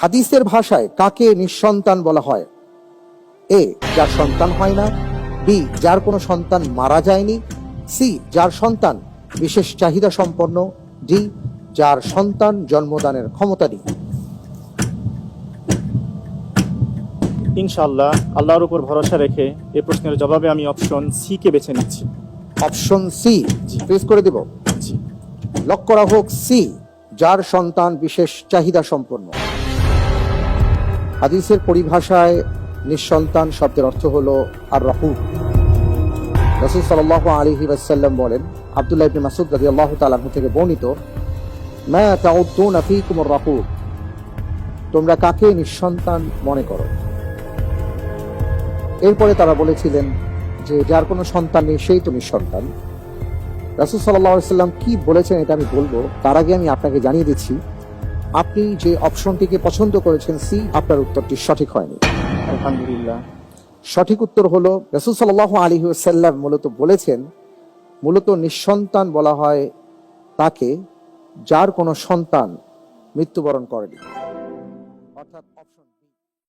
হাদিসের ভাষায় কাকে নিঃসন্তান বলা হয়? এ, যার সন্তান হয় না। বি, যার কোনো সন্তান মারা যায়নি। সি, যার সন্তান বিশেষ চাহিদা সম্পন্ন। ডি, যার সন্তান জন্মদানের ক্ষমতা নেই। ইনশাআল্লাহ আল্লাহর উপর ভরসা রেখে এই প্রশ্নের জবাবে আমি অপশন সি কে বেছে নিচ্ছি। অপশন সি জি। ফেস করে দেব। জি। লক করা হোক সি, যার সন্তান বিশেষ চাহিদা সম্পন্ন। হাদিসের পরিভাষায় নিঃসন্তান শব্দের অর্থ হলো আর রাহুব। রাসূল সাল্লাল্লাহু আলাইহি ওয়াসাল্লাম বলেন, আব্দুল্লাহ ইবনে মাসউদ রাদিয়াল্লাহু তাআলা আনহু থেকে বর্ণিত, মা তাউদ্দুনা ফীকুমুর রাহুব, তোমরা কাকে নিঃসন্তান মনে করো? এরপরে তারা বলেছিলেন যে যার কোনো সন্তান নেই সেই তো নিঃসন্তান। রাসূল সাল্লাল্লাহু আলাইহি ওয়াসাল্লাম কি বলেছেন এটা আমি বলবো, তার আগে আমি আপনাকে জানিয়ে দিচ্ছি, আপনি যে অপশনটিকে পছন্দ করেছেন সি, আপনার উত্তরটি সঠিক হয়নি। আলহামদুলিল্লাহ। সঠিক উত্তর হলো, রাসূল সাল্লাল্লাহু আলাইহি ওয়াসাল্লাম মূলত বলেছেন, মূলত নিঃসন্তান বলা হয় তাকে যার কোনো সন্তান মৃত্যুবরণ করেনি। অর্থাৎ অপশন